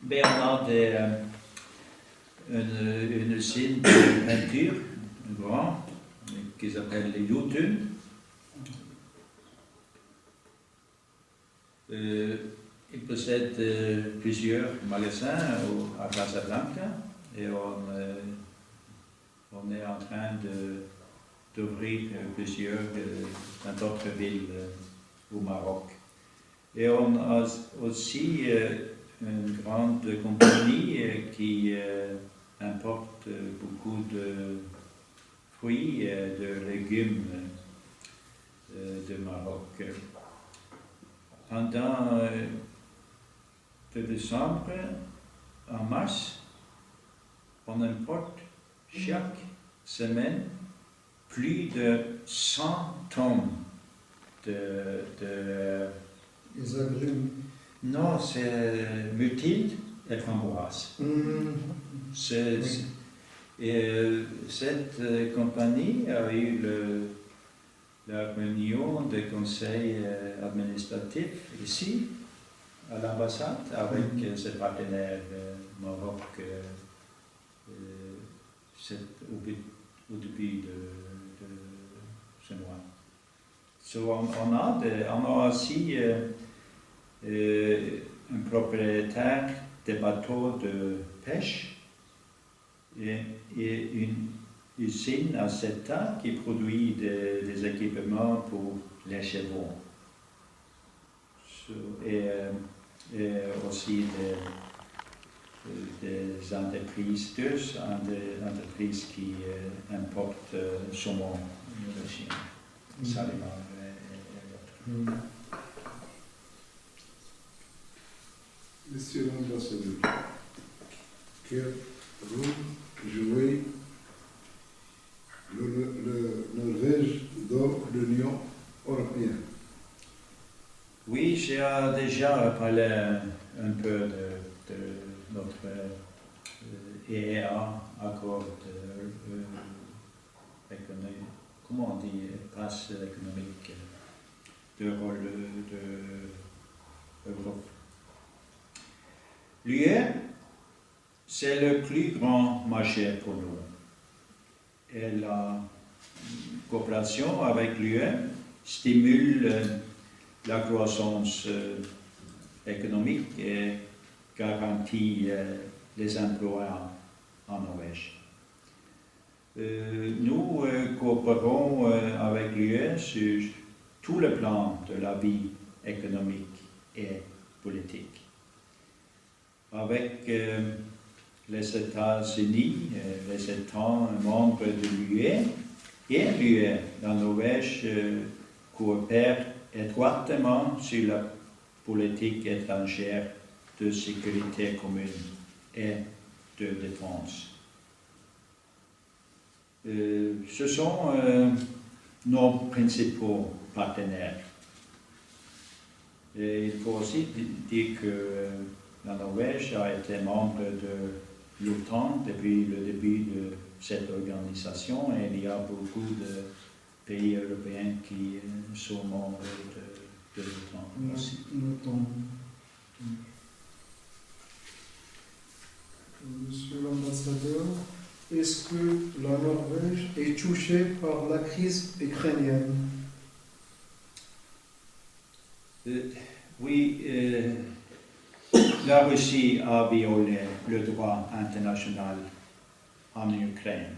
Ben, on a une usine de peinture, grand, qui s'appelle Jotun. Il possède plusieurs magasins à Casablanca et on est en train d'ouvrir plusieurs dans d'autres villes au Maroc. Et on a aussi une grande compagnie qui importe beaucoup de fruits et de légumes de Maroc. Pendant de décembre à mars, on importe chaque semaine plus de 100 tonnes Les agrumes. Non, c'est myrtille et framboise. Et cette compagnie a eu la réunion de conseil administratif ici, à l'ambassade, avec ses partenaires Maroc au début de ce mois. On a aussi un propriétaire de bateaux de pêche et une usine à Ceuta qui produit des équipements pour les chevaux. Et aussi des entreprises, deux entreprises qui importent saumon de Chine, Salomon et autres. Monsieur l'ambassadeur, quel rôle jouait le Norvège dans l'Union européenne? Oui, j'ai déjà parlé un peu de notre EEA, accord économique, comment on dit, passe économique de rôle de Europe. L'UE, c'est le plus grand marché pour nous. Et la coopération avec l'UE stimule la croissance économique et garantit les emplois en Norvège. Nous coopérons avec l'UE sur tout le plan de la vie économique et politique. Avec les États-Unis, les États membres de l'UE et l'UE, la Norvège coopère étroitement sur la politique étrangère de sécurité commune et de défense. Ce sont nos principaux partenaires. Et il faut aussi dire que la Norvège a été membre de l'OTAN depuis le début de cette organisation et il y a beaucoup de pays européens qui sont membres de l'OTAN aussi. Monsieur l'ambassadeur, est-ce que la Norvège est touchée par la crise ukrainienne? Oui, la Russie a violé le droit international en Ukraine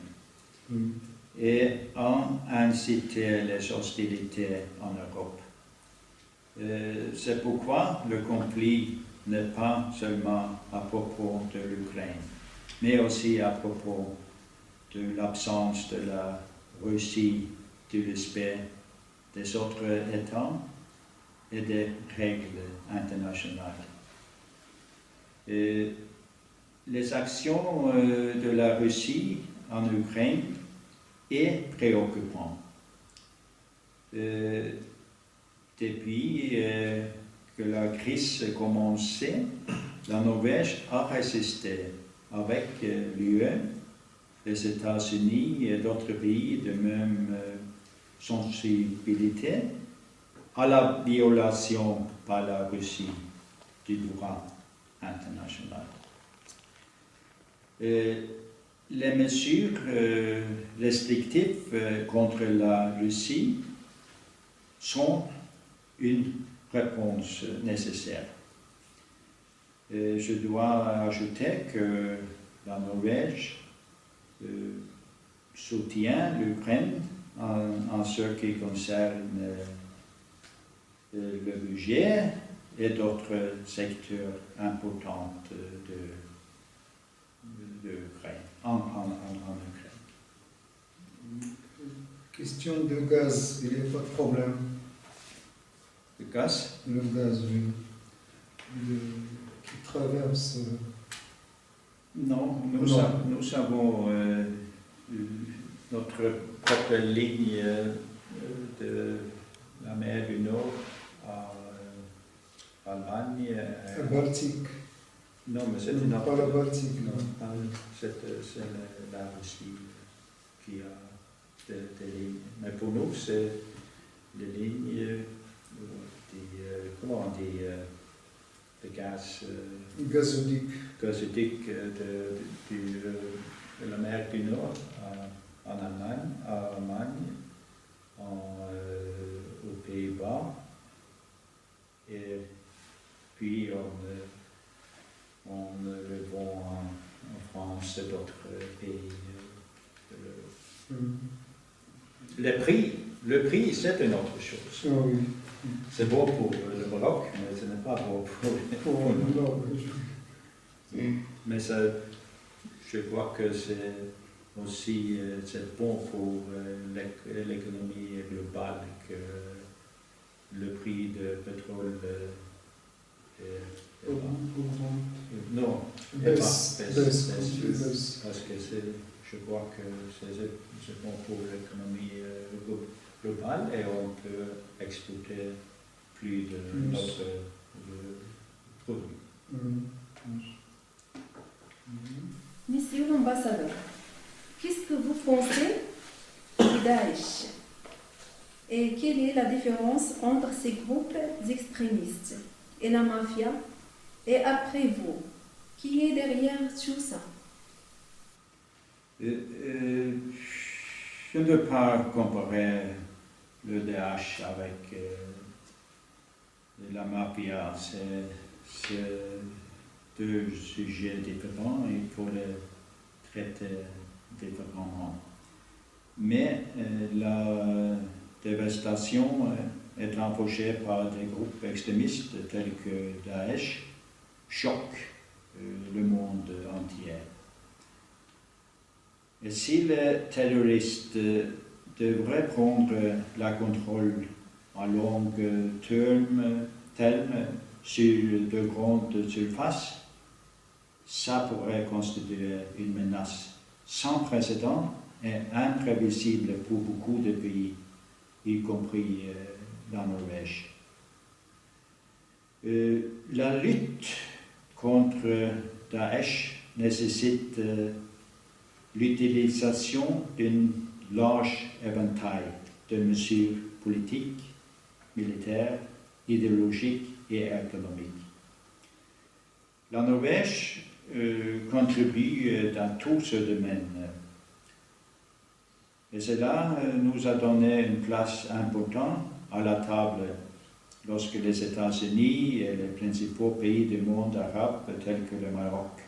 et a incité les hostilités en Europe. C'est pourquoi le conflit n'est pas seulement à propos de l'Ukraine, mais aussi à propos de l'absence de la Russie du respect des autres États et des règles internationales. Les actions de la Russie en Ukraine est préoccupant. Depuis que la crise a commencé, la Norvège a résisté avec l'UE, les États-Unis et d'autres pays de même sensibilité à la violation par la Russie du droit international. Les mesures restrictives contre la Russie sont une réponse nécessaire. Je dois ajouter que la Norvège soutient l'Ukraine en ce qui concerne le budget et d'autres secteurs importants de l'Ukraine, en Ukraine. Question de gaz, il n'y a pas de problème. Le gaz? Le gaz, oui. Qui traverse. Non, nous Non. avons notre propre ligne de la mer du Nord à Allemagne. Le Baltique. Non, mais c'est Non, pas le Baltique. Non, c'est la Russie qui a des lignes. Mais pour nous, c'est les lignes comment on dit, de gaz. Gazoduc. Gazoduc de la mer du Nord en Allemagne, aux Pays-Bas, et puis on le vend en France et d'autres pays. Le prix, c'est une autre chose. Ah oui. C'est beau pour le Maroc, mais ce n'est pas beau pour nous. Mais ça, je crois que c'est aussi c'est bon pour l'économie globale que le prix de pétrole non, Baisse. parce que je crois que c'est bon pour l'économie globale et on peut exporter plus de notre produits. Monsieur l'ambassadeur, qu'est-ce que vous pensez du Daesh? Et quelle est la différence entre ces groupes extrémistes et la mafia? Et après vous, qui est derrière tout ça? Je ne veux pas comparer le Daesh avec la mafia. C'est deux sujets différents, il faut les traiter différemment. Mais la dévastation est empêchée par des groupes extrémistes tels que Daesh choque le monde entier. Et si les terroristes devraient prendre le contrôle à long terme sur de grandes surfaces, ça pourrait constituer une menace sans précédent et imprévisible pour beaucoup de pays, y compris la Norvège. La lutte contre Daesh nécessite l'utilisation d'un large éventail de mesures politiques, militaires, idéologiques et économiques. La Norvège contribue dans tous ce domaine. Et cela nous a donné une place importante à la table lorsque les États-Unis et les principaux pays du monde arabe, tels que le Maroc,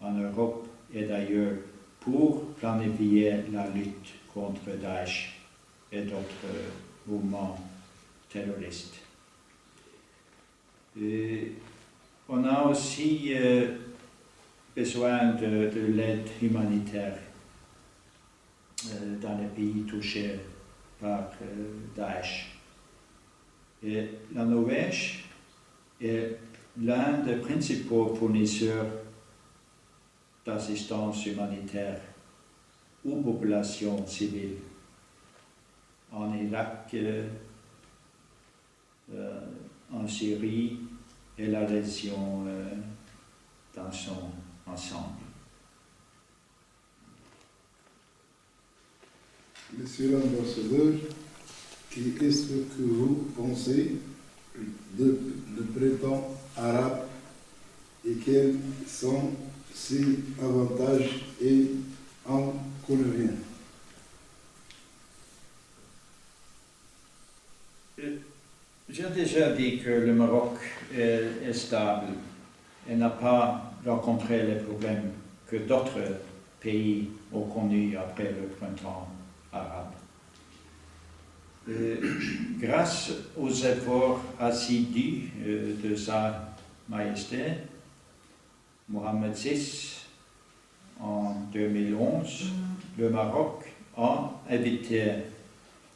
en Europe et d'ailleurs, pour planifier la lutte contre Daesh et d'autres mouvements terroristes. Et on a aussi besoin de l'aide humanitaire dans les pays touchés par Daesh. Et la Norvège est l'un des principaux fournisseurs d'assistance humanitaire aux populations civiles en Irak, en Syrie et la région dans son ensemble. Monsieur l'ambassadeur, qu'est-ce que vous pensez de printemps arabe et quelles sont si avantage et en convient. J'ai déjà dit que le Maroc est stable et n'a pas rencontré les problèmes que d'autres pays ont connus après le printemps arabe. Grâce aux efforts assidus de Sa Majesté Mohammed VI en 2011, le Maroc a évité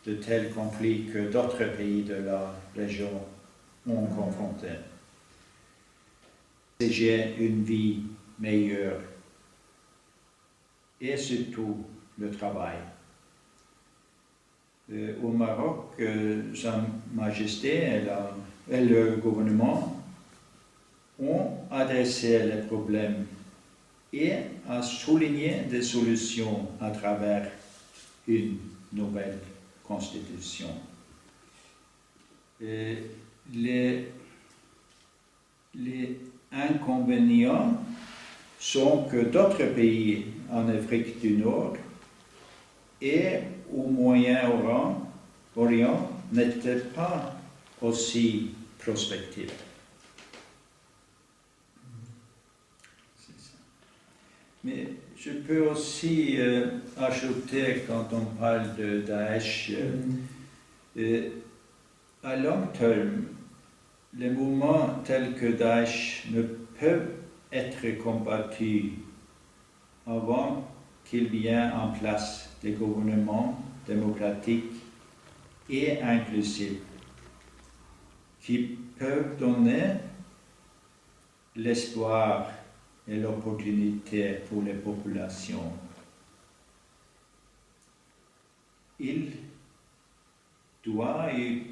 de tels conflits que d'autres pays de la région ont confrontés. J'ai une vie meilleure et surtout le travail. Au Maroc, Sa Majesté et le gouvernement ont adressé les problèmes et a souligné des solutions à travers une nouvelle constitution. Les inconvénients sont que d'autres pays en Afrique du Nord et au Moyen-Orient n'étaient pas aussi prospectifs. Mais je peux aussi ajouter, quand on parle de Daesh, à long terme, les mouvements tels que Daesh ne peuvent être combattus avant qu'il y ait en place des gouvernements démocratiques et inclusifs qui peuvent donner l'espoir et l'opportunité pour les populations. Il doit y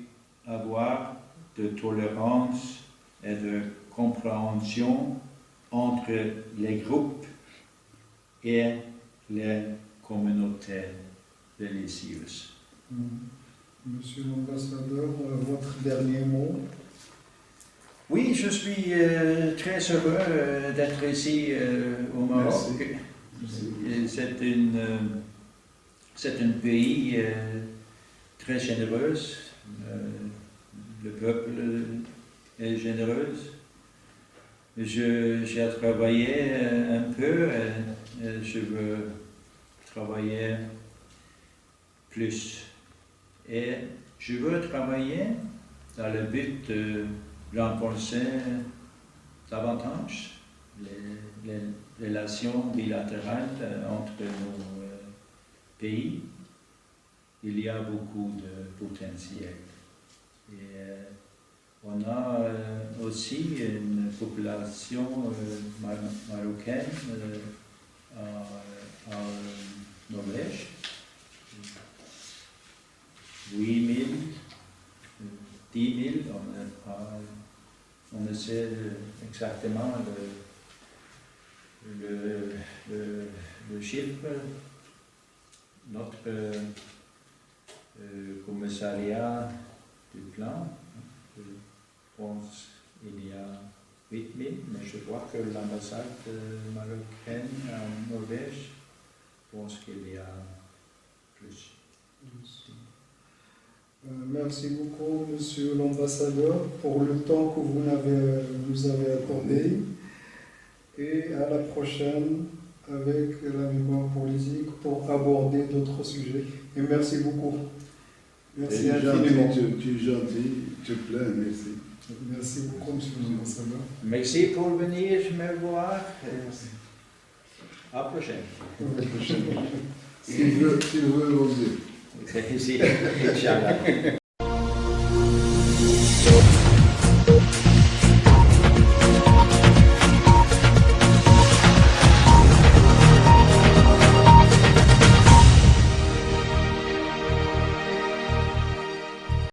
avoir de tolérance et de compréhension entre les groupes et les communautés religieuses. Monsieur l'ambassadeur, votre dernier mot. Oui, je suis très heureux d'être ici au Maroc. C'est un pays très généreux. Le peuple est généreux. J'ai travaillé un peu et je veux travailler plus. Et je veux travailler dans le but de renforcer davantage les relations bilatérales entre nos pays. Il y a beaucoup de potentiel. Et on a aussi une population marocaine en Norvège. 8 000, 10 000, on ne sait exactement le chiffre. Notre commissariat du plan, je pense qu'il y a 8 000, mais je crois que l'ambassade marocaine en Norvège pense qu'il y a plus. Merci beaucoup, Monsieur l'ambassadeur, pour le temps que vous nous avez accordé. Et à la prochaine avec la mémoire politique pour aborder d'autres sujets. Et merci beaucoup. Merci infiniment. Tu es gentil, tu te plaît, merci. Merci beaucoup, Monsieur l'ambassadeur. Merci pour venir me voir. À la prochaine. S'il veut oser. Sí, Inch'Allah.